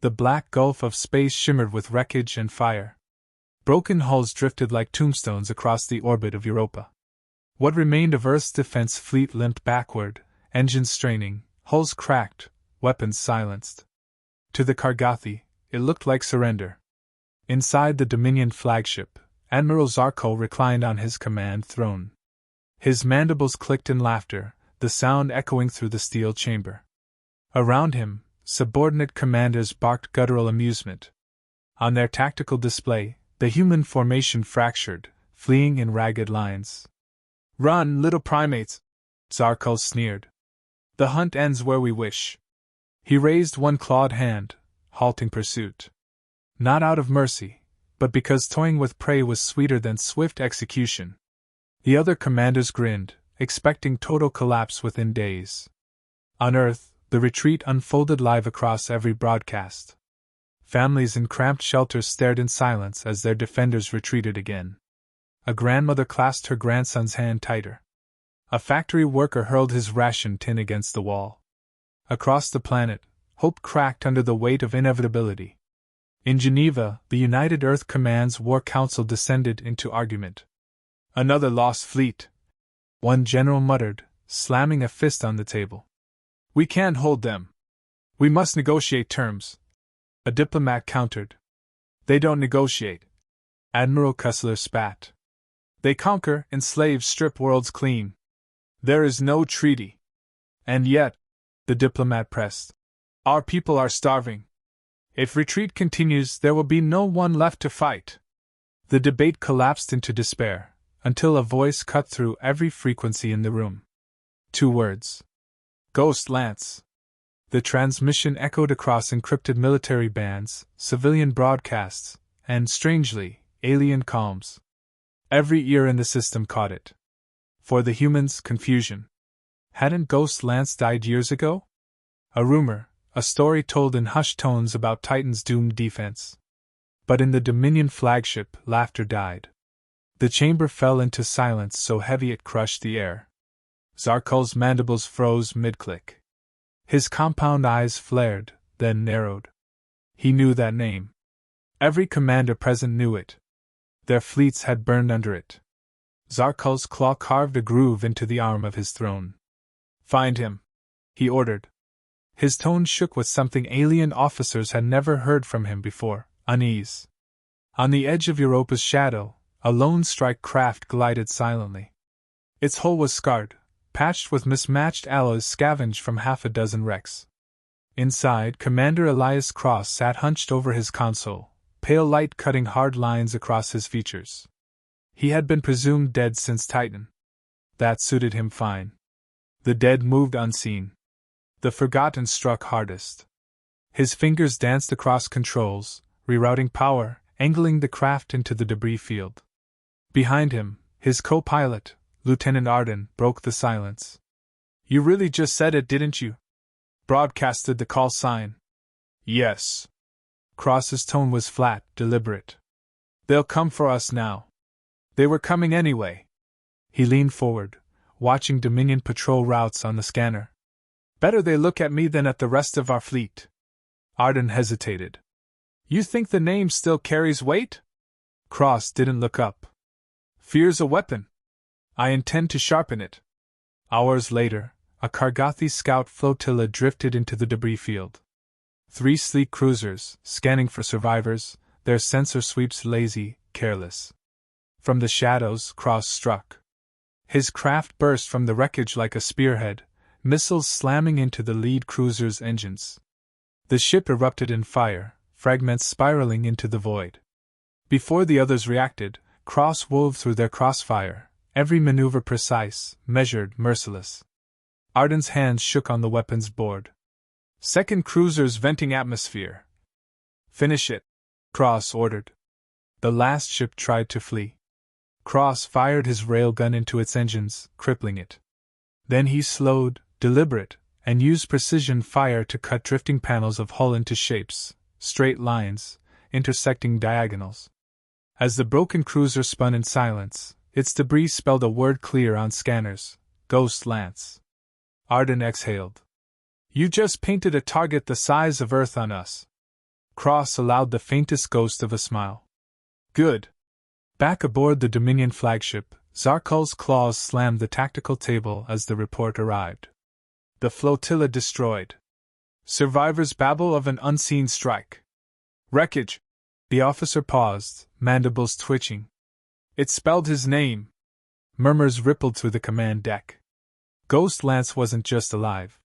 The black gulf of space shimmered with wreckage and fire. Broken hulls drifted like tombstones across the orbit of Europa. What remained of Earth's defense fleet limped backward, engines straining, hulls cracked, weapons silenced. To the Kargathi, it looked like surrender. Inside the Dominion flagship, Admiral Zarko reclined on his command throne. His mandibles clicked in laughter, the sound echoing through the steel chamber. Around him, subordinate commanders barked guttural amusement. On their tactical display, the human formation fractured, fleeing in ragged lines. "Run, little primates!" Zarko sneered. "The hunt ends where we wish." He raised one clawed hand, halting pursuit. Not out of mercy, but because toying with prey was sweeter than swift execution. The other commanders grinned, expecting total collapse within days. On Earth, the retreat unfolded live across every broadcast. Families in cramped shelters stared in silence as their defenders retreated again. A grandmother clasped her grandson's hand tighter. A factory worker hurled his ration tin against the wall. Across the planet, hope cracked under the weight of inevitability. In Geneva, the United Earth Command's War Council descended into argument. "Another lost fleet," one general muttered, slamming a fist on the table. "We can't hold them. We must negotiate terms," a diplomat countered. "They don't negotiate," Admiral Kessler spat. "They conquer, enslave, strip worlds clean. There is no treaty." "And yet," the diplomat pressed, "our people are starving. If retreat continues, there will be no one left to fight." The debate collapsed into despair, until a voice cut through every frequency in the room. 2 words. "Ghost Lance." The transmission echoed across encrypted military bands, civilian broadcasts, and, strangely, alien calms. Every ear in the system caught it. For the humans, confusion. Hadn't Ghost Lance died years ago? A rumor, a story told in hushed tones about Titan's doomed defense. But in the Dominion flagship, laughter died. The chamber fell into silence so heavy it crushed the air. Zarko's mandibles froze mid-click. His compound eyes flared, then narrowed. He knew that name. Every commander present knew it. Their fleets had burned under it. Zarko's claw carved a groove into the arm of his throne. "Find him," he ordered. His tone shook with something alien officers had never heard from him before, unease. On the edge of Europa's shadow, a lone strike craft glided silently. Its hull was scarred, patched with mismatched alloys scavenged from half a dozen wrecks. Inside, Commander Elias Cross sat hunched over his console, pale light cutting hard lines across his features. He had been presumed dead since Titan. That suited him fine. The dead moved unseen. The forgotten struck hardest. His fingers danced across controls, rerouting power, angling the craft into the debris field. Behind him, his co-pilot, Lieutenant Arden, broke the silence. "You really just said it, didn't you?" broadcasted the call sign. "Yes." Cross's tone was flat, deliberate. "They'll come for us now. They were coming anyway." He leaned forward, watching Dominion patrol routes on the scanner. "Better they look at me than at the rest of our fleet." Arden hesitated. "You think the name still carries weight?" Cross didn't look up. "Fear's a weapon. I intend to sharpen it." Hours later, a Kargathi scout flotilla drifted into the debris field. 3 sleek cruisers, scanning for survivors, their sensor sweeps lazy, careless. From the shadows, Cross struck. His craft burst from the wreckage like a spearhead, missiles slamming into the lead cruiser's engines. The ship erupted in fire, fragments spiraling into the void. Before the others reacted, Cross wove through their crossfire, every maneuver precise, measured, merciless. Arden's hands shook on the weapons board. "Second cruiser's venting atmosphere." "Finish it," Cross ordered. The last ship tried to flee. Cross fired his railgun into its engines, crippling it. Then he slowed, deliberate, and used precision fire to cut drifting panels of hull into shapes, straight lines, intersecting diagonals. As the broken cruiser spun in silence, its debris spelled a word clear on scanners: Ghost Lance. Arden exhaled. "You just painted a target the size of Earth on us." Cross allowed the faintest ghost of a smile. Good. Back aboard the Dominion flagship, Zarkul's claws slammed the tactical table as the report arrived. The flotilla destroyed. Survivors babble of an unseen strike. Wreckage. The officer paused, mandibles twitching. It spelled his name. Murmurs rippled through the command deck. Ghost Lance wasn't just alive.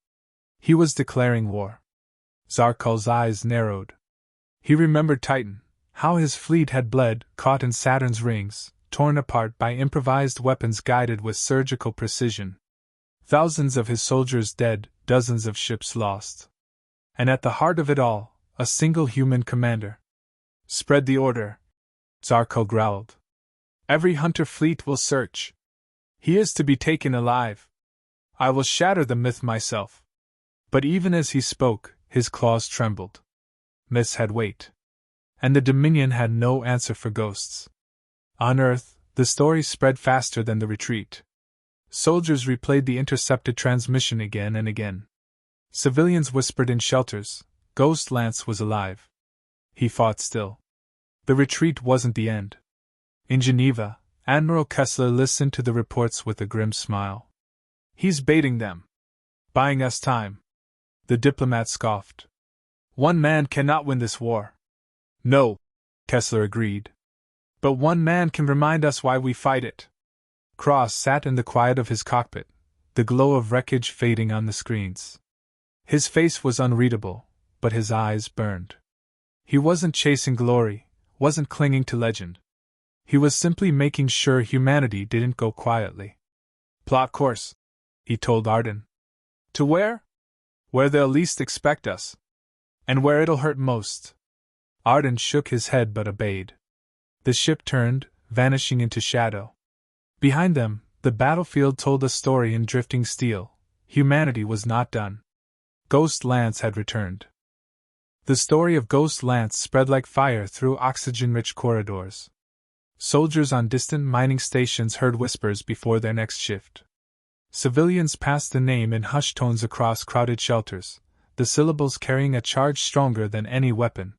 He was declaring war. Zarkul's eyes narrowed. He remembered Titan, how his fleet had bled, caught in Saturn's rings, torn apart by improvised weapons guided with surgical precision. Thousands of his soldiers dead, dozens of ships lost. And at the heart of it all, a single human commander. Spread the order, Zarkul growled. Every hunter fleet will search. He is to be taken alive. I will shatter the myth myself. But even as he spoke, his claws trembled. Myths had weight. And the Dominion had no answer for ghosts. On Earth, the story spread faster than the retreat. Soldiers replayed the intercepted transmission again and again. Civilians whispered in shelters, Ghost Lance was alive. He fought still. The retreat wasn't the end. In Geneva, Admiral Kessler listened to the reports with a grim smile. He's baiting them. Buying us time. The diplomat scoffed. One man cannot win this war. No, Kessler agreed. But one man can remind us why we fight it. Cross sat in the quiet of his cockpit, the glow of wreckage fading on the screens. His face was unreadable, but his eyes burned. He wasn't chasing glory, wasn't clinging to legend. He was simply making sure humanity didn't go quietly. Plot course, he told Arden. To where? Where they'll least expect us. And where it'll hurt most. Arden shook his head but obeyed. The ship turned, vanishing into shadow. Behind them, the battlefield told a story in drifting steel. Humanity was not done. Ghost Lance had returned. The story of Ghost Lance spread like fire through oxygen-rich corridors. Soldiers on distant mining stations heard whispers before their next shift. Civilians passed the name in hushed tones across crowded shelters, the syllables carrying a charge stronger than any weapon.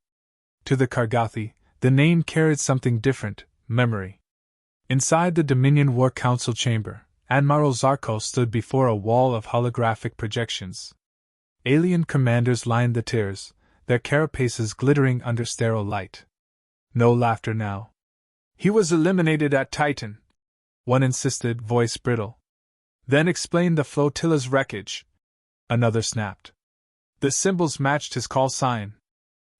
To the Kargathi, the name carried something different, memory. Inside the Dominion War Council chamber, Admiral Zarkul stood before a wall of holographic projections. Alien commanders lined the tiers, their carapaces glittering under sterile light. No laughter now. He was eliminated at Titan, one insisted, voice brittle. Then explained the flotilla's wreckage. Another snapped. The symbols matched his call sign.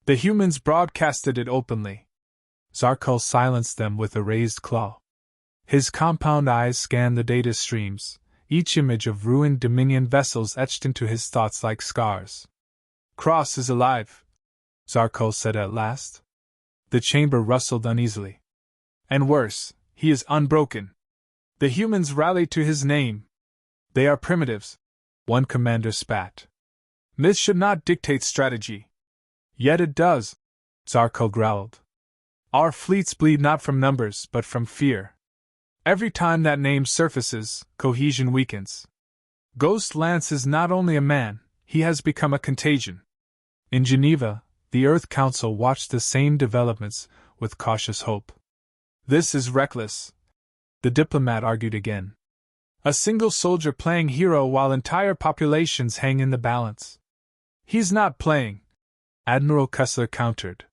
The humans broadcasted it openly. Zarkul silenced them with a raised claw. His compound eyes scanned the data streams, each image of ruined Dominion vessels etched into his thoughts like scars. Cross is alive, Zarkul said at last. The chamber rustled uneasily. And worse, he is unbroken. The humans rallied to his name. They are primitives, one commander spat. Myth should not dictate strategy. Yet it does, Zarkul growled. Our fleets bleed not from numbers but from fear. Every time that name surfaces, cohesion weakens. Ghost Lance is not only a man, he has become a contagion. In Geneva, the Earth Council watched the same developments with cautious hope. This is reckless, the diplomat argued again. A single soldier playing hero while entire populations hang in the balance. He's not playing, Admiral Kessler countered.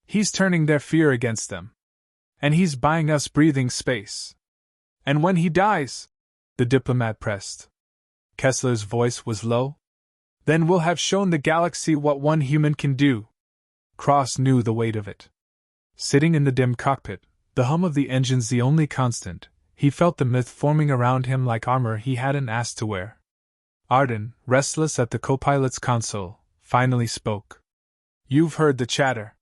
He's turning their fear against them. And he's buying us breathing space. And when he dies, the diplomat pressed. Kessler's voice was low. Then we'll have shown the galaxy what one human can do. Cross knew the weight of it. Sitting in the dim cockpit, the hum of the engines the only constant, he felt the myth forming around him like armor he hadn't asked to wear. Arden, restless at the co-pilot's console, finally spoke. You've heard the chatter.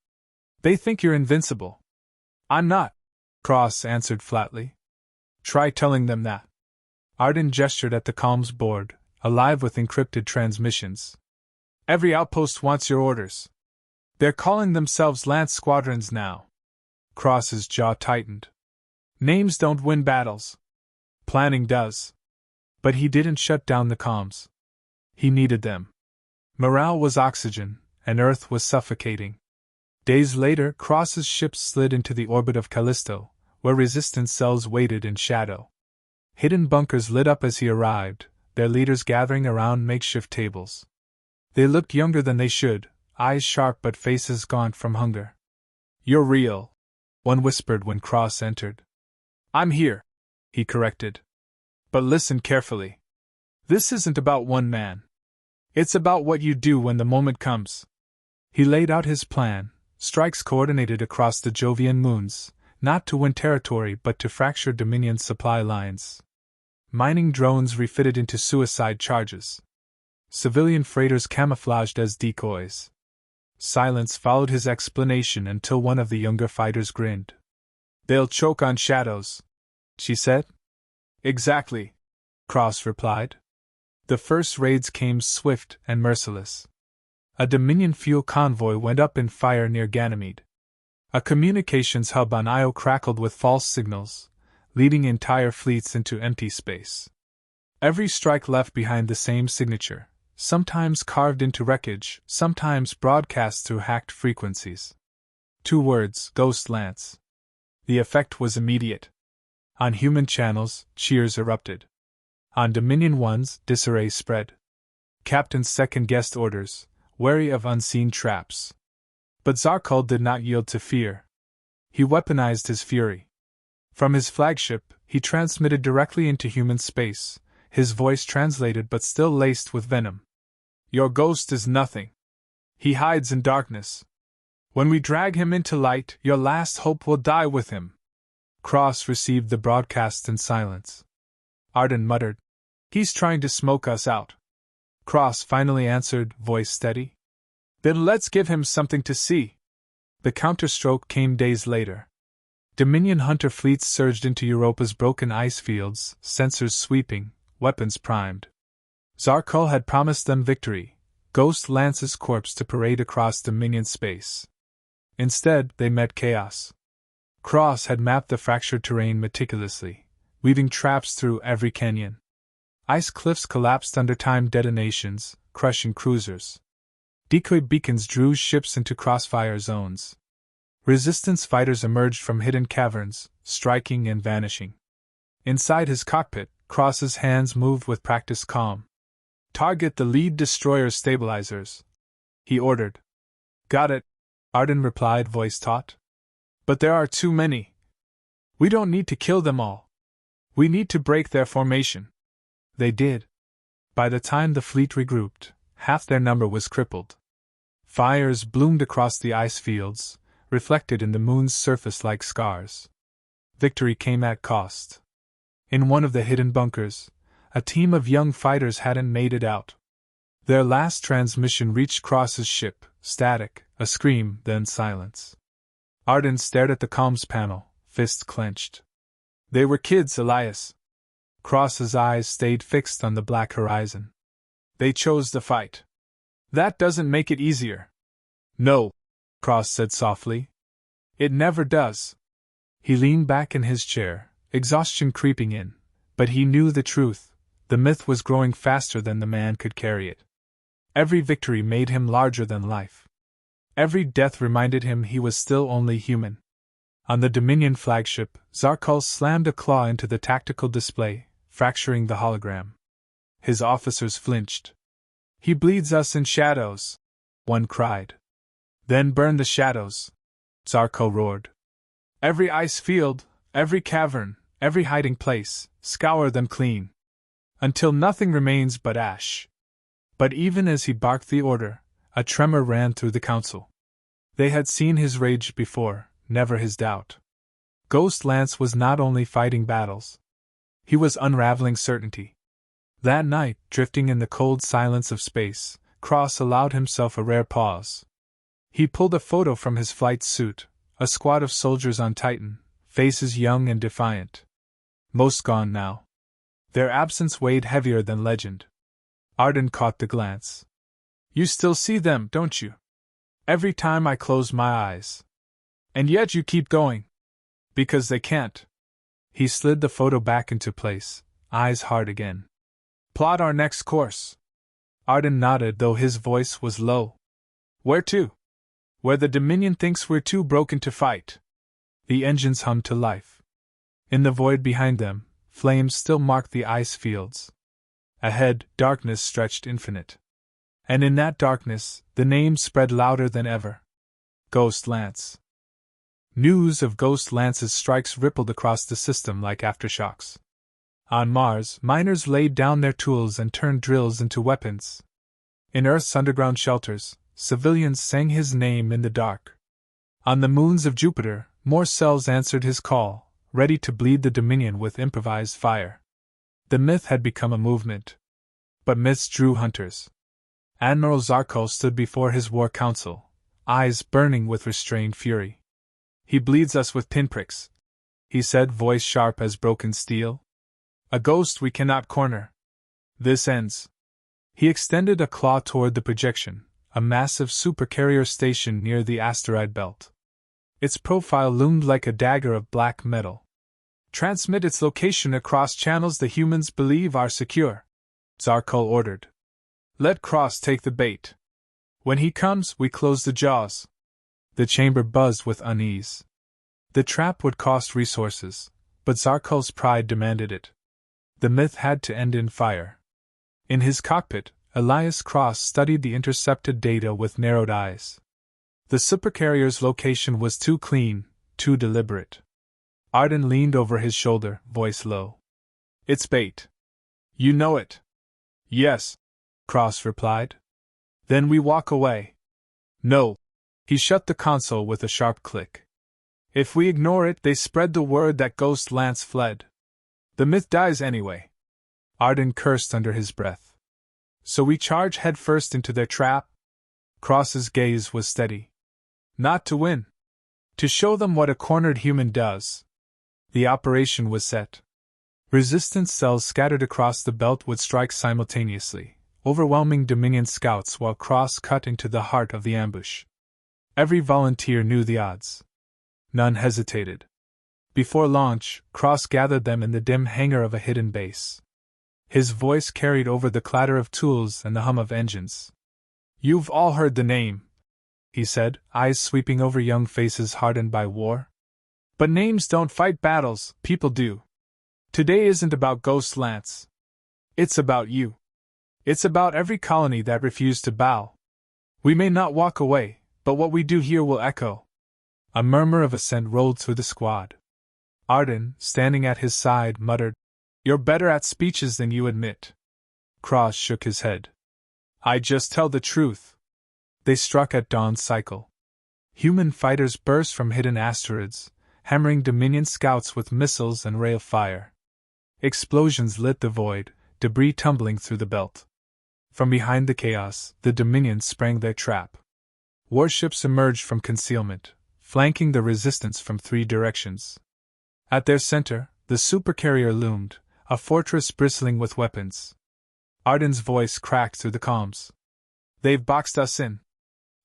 They think you're invincible. I'm not, Cross answered flatly. Try telling them that. Arden gestured at the comms board, alive with encrypted transmissions. Every outpost wants your orders. They're calling themselves Lance Squadrons now. Cross's jaw tightened. Names don't win battles. Planning does. But he didn't shut down the comms. He needed them. Morale was oxygen, and Earth was suffocating. Days later, Cross's ship slid into the orbit of Callisto, where resistance cells waited in shadow. Hidden bunkers lit up as he arrived, their leaders gathering around makeshift tables. They looked younger than they should, eyes sharp but faces gaunt from hunger. "You're real," one whispered when Cross entered. "I'm here," he corrected. "But listen carefully. This isn't about one man. It's about what you do when the moment comes." He laid out his plan, strikes coordinated across the Jovian moons, not to win territory but to fracture Dominion's supply lines. Mining drones refitted into suicide charges. Civilian freighters camouflaged as decoys. Silence followed his explanation until one of the younger fighters grinned. "They'll choke on shadows," she said. "Exactly," Cross replied. The first raids came swift and merciless. A Dominion fuel convoy went up in fire near Ganymede. A communications hub on Io crackled with false signals, leading entire fleets into empty space. Every strike left behind the same signature, sometimes carved into wreckage, sometimes broadcast through hacked frequencies. 2 words: Ghost Lance. The effect was immediate. On human channels, cheers erupted. On Dominion ones, disarray spread. Captains second-guessed orders, wary of unseen traps. But Zarkul did not yield to fear. He weaponized his fury. From his flagship, he transmitted directly into human space, his voice translated but still laced with venom. "Your ghost is nothing. He hides in darkness. When we drag him into light, your last hope will die with him." Cross received the broadcast in silence. Arden muttered, "He's trying to smoke us out." Cross finally answered, voice steady. "Then let's give him something to see." The counterstroke came days later. Dominion hunter fleets surged into Europa's broken ice fields, sensors sweeping, weapons primed. Zarkul had promised them victory, Ghost Lance's corpse to parade across Dominion space. Instead, they met chaos. Cross had mapped the fractured terrain meticulously, weaving traps through every canyon. Ice cliffs collapsed under timed detonations, crushing cruisers. Decoy beacons drew ships into crossfire zones. Resistance fighters emerged from hidden caverns, striking and vanishing. Inside his cockpit, Cross's hands moved with practiced calm. "Target the lead destroyer's stabilizers," he ordered. "Got it," Arden replied, voice taut. "But there are too many. We don't need to kill them all. We need to break their formation." They did. By the time the fleet regrouped, half their number was crippled. Fires bloomed across the ice fields, reflected in the moon's surface like scars. Victory came at cost. In one of the hidden bunkers, a team of young fighters hadn't made it out. Their last transmission reached Cross's ship, static, a scream, then silence. Arden stared at the comms panel, fists clenched. "They were kids, Elias." Cross's eyes stayed fixed on the black horizon. "They chose to fight. That doesn't make it easier." "No," Cross said softly. "It never does." He leaned back in his chair, exhaustion creeping in, but he knew the truth. The myth was growing faster than the man could carry it. Every victory made him larger than life. Every death reminded him he was still only human. On the Dominion flagship, Zarkul slammed a claw into the tactical display, fracturing the hologram. His officers flinched. "He bleeds us in shadows," one cried. "Then burn the shadows," Zarkul roared. "Every ice field, every cavern, every hiding place, scour them clean. Until nothing remains but ash." But even as he barked the order, a tremor ran through the council. They had seen his rage before, never his doubt. Ghost Lance was not only fighting battles. He was unraveling certainty. That night, drifting in the cold silence of space, Cross allowed himself a rare pause. He pulled a photo from his flight suit, a squad of soldiers on Titan, faces young and defiant. Most gone now. Their absence weighed heavier than legend. Arden caught the glance. "You still see them, don't you? Every time I close my eyes. And yet you keep going. Because they can't." He slid the photo back into place, eyes hard again. "Plot our next course." Arden nodded, though his voice was low. "Where to?" Where the Dominion thinks we're too broken to fight. The engines hummed to life. In the void behind them, flames still marked the ice fields. Ahead, darkness stretched infinite. And in that darkness, the name spread louder than ever. Ghost Lance. News of Ghost Lance's strikes rippled across the system like aftershocks. On Mars, miners laid down their tools and turned drills into weapons. In Earth's underground shelters, civilians sang his name in the dark. On the moons of Jupiter, more cells answered his call, ready to bleed the Dominion with improvised fire. The myth had become a movement. But myths drew hunters. Admiral Zarkol stood before his war council, eyes burning with restrained fury. He bleeds us with pinpricks, he said, voice sharp as broken steel. A ghost we cannot corner. This ends. He extended a claw toward the projection, a massive supercarrier station near the asteroid belt. Its profile loomed like a dagger of black metal. Transmit its location across channels the humans believe are secure, Zarkol ordered. Let Cross take the bait. When he comes, we close the jaws. The chamber buzzed with unease. The trap would cost resources, but Zarkol's pride demanded it. The myth had to end in fire. In his cockpit, Elias Cross studied the intercepted data with narrowed eyes. The supercarrier's location was too clean, too deliberate. Arden leaned over his shoulder, voice low. It's bait. You know it. Yes, Cross replied. Then we walk away. No. He shut the console with a sharp click. If we ignore it, they spread the word that Ghost Lance fled. The myth dies anyway. Arden cursed under his breath. So we charge headfirst into their trap? Cross's gaze was steady. Not to win. To show them what a cornered human does. The operation was set. Resistance cells scattered across the belt would strike simultaneously, overwhelming Dominion scouts while Cross cut into the heart of the ambush. Every volunteer knew the odds. None hesitated. Before launch, Cross gathered them in the dim hangar of a hidden base. His voice carried over the clatter of tools and the hum of engines. You've all heard the name, he said, eyes sweeping over young faces hardened by war. But names don't fight battles, people do. Today isn't about Ghost Lance. It's about you. It's about every colony that refused to bow. We may not walk away, but what we do here will echo. A murmur of assent rolled through the squad. Arden, standing at his side, muttered, You're better at speeches than you admit. Cross shook his head. I just tell the truth. They struck at dawn's cycle. Human fighters burst from hidden asteroids, hammering Dominion scouts with missiles and ray of fire. Explosions lit the void, debris tumbling through the belt. From behind the chaos, the Dominion sprang their trap. Warships emerged from concealment, flanking the resistance from 3 directions. At their center, the supercarrier loomed, a fortress bristling with weapons. Arden's voice cracked through the comms. They've boxed us in.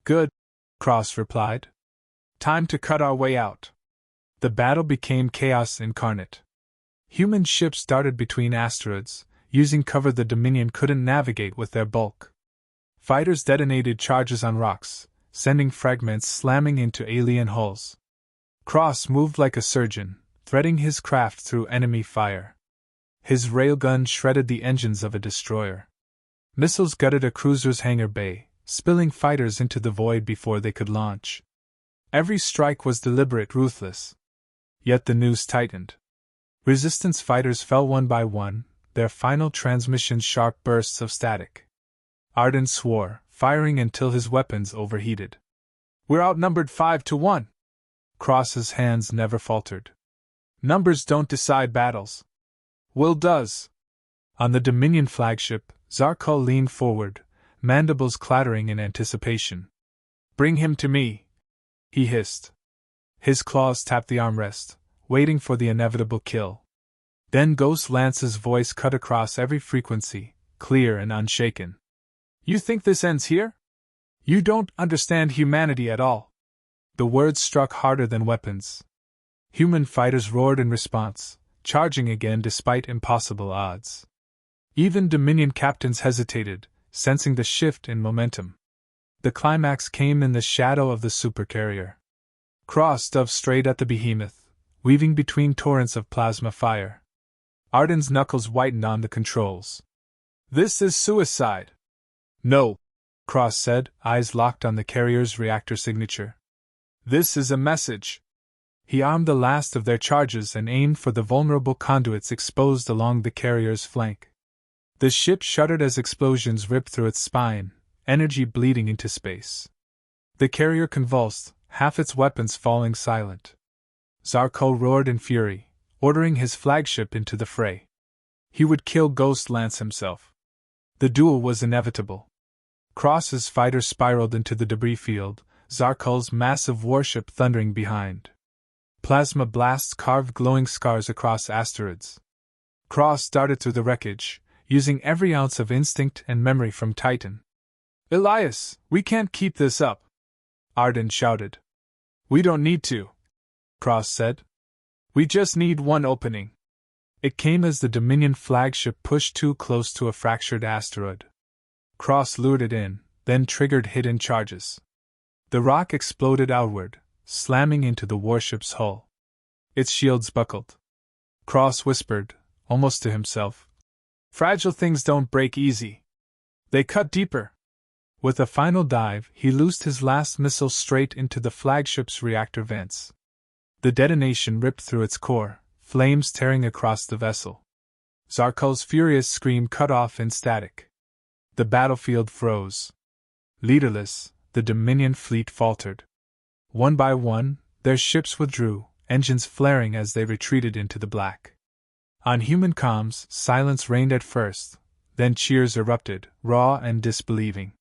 Good, Cross replied. Time to cut our way out. The battle became chaos incarnate. Human ships darted between asteroids, using cover the Dominion couldn't navigate with their bulk. Fighters detonated charges on rocks, sending fragments slamming into alien hulls. Cross moved like a surgeon, threading his craft through enemy fire. His railgun shredded the engines of a destroyer. Missiles gutted a cruiser's hangar bay, spilling fighters into the void before they could launch. Every strike was deliberate, ruthless. Yet the noose tightened. Resistance fighters fell one by one, their final transmissions sharp bursts of static. Arden swore, firing until his weapons overheated. We're outnumbered 5-1. Cross's hands never faltered. Numbers don't decide battles. Will does. On the Dominion flagship, Zarkol leaned forward, mandibles clattering in anticipation. Bring him to me, he hissed. His claws tapped the armrest, waiting for the inevitable kill. Then Ghost Lance's voice cut across every frequency, clear and unshaken. You think this ends here? You don't understand humanity at all. The words struck harder than weapons. Human fighters roared in response, charging again despite impossible odds. Even Dominion captains hesitated, sensing the shift in momentum. The climax came in the shadow of the supercarrier. Cross dove straight at the behemoth, weaving between torrents of plasma fire. Arden's knuckles whitened on the controls. "This is suicide." "No," Cross said, eyes locked on the carrier's reactor signature. "This is a message." He armed the last of their charges and aimed for the vulnerable conduits exposed along the carrier's flank. The ship shuddered as explosions ripped through its spine, energy bleeding into space. The carrier convulsed, half its weapons falling silent. Zarko roared in fury, ordering his flagship into the fray. He would kill Ghost Lance himself. The duel was inevitable. Cross's fighter spiraled into the debris field, Zarko's massive warship thundering behind. Plasma blasts carved glowing scars across asteroids. Cross darted through the wreckage, using every ounce of instinct and memory from Titan. "Elias, we can't keep this up!" Arden shouted. "We don't need to," Cross said. "We just need one opening." It came as the Dominion flagship pushed too close to a fractured asteroid. Cross lured it in, then triggered hidden charges. The rock exploded outward, slamming into the warship's hull. Its shields buckled. Cross whispered, almost to himself, "Fragile things don't break easy. They cut deeper." With a final dive, he loosed his last missile straight into the flagship's reactor vents. The detonation ripped through its core, flames tearing across the vessel. Zarko's furious scream cut off in static. The battlefield froze. Leaderless, the Dominion fleet faltered. One by one, their ships withdrew, engines flaring as they retreated into the black. On human comms, silence reigned at first, then cheers erupted, raw and disbelieving.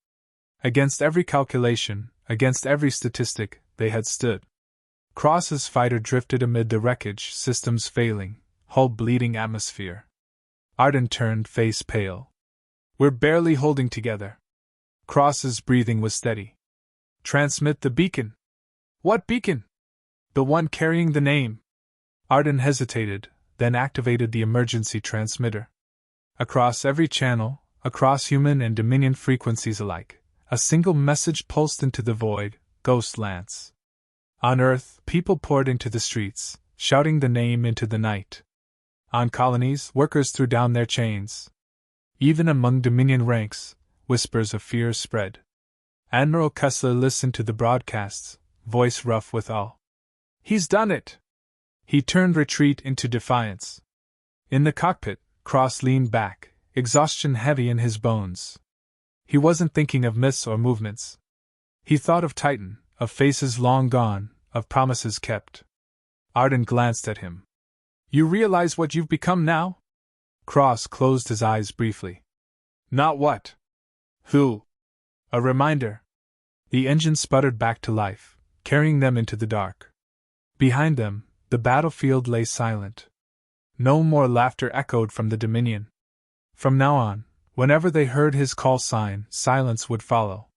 Against every calculation, against every statistic, they had stood. Cross's fighter drifted amid the wreckage, systems failing, hull bleeding atmosphere. Arden turned face pale. "We're barely holding together." Cross's breathing was steady. "Transmit the beacon." "What beacon?" "The one carrying the name." Arden hesitated, then activated the emergency transmitter. Across every channel, across human and Dominion frequencies alike, a single message pulsed into the void: Ghost Lance. On Earth, people poured into the streets, shouting the name into the night. On colonies, workers threw down their chains. Even among Dominion ranks, whispers of fear spread. Admiral Kessler listened to the broadcasts, voice rough with awe. "He's done it!" He turned retreat into defiance. In the cockpit, Cross leaned back, exhaustion heavy in his bones. He wasn't thinking of myths or movements. He thought of Titan, of faces long gone, of promises kept. Arden glanced at him. "You realize what you've become now?" Cross closed his eyes briefly. "Not what?" "Who?" A reminder. The engine sputtered back to life, carrying them into the dark. Behind them, the battlefield lay silent. No more laughter echoed from the Dominion. From now on, whenever they heard his call sign, silence would follow.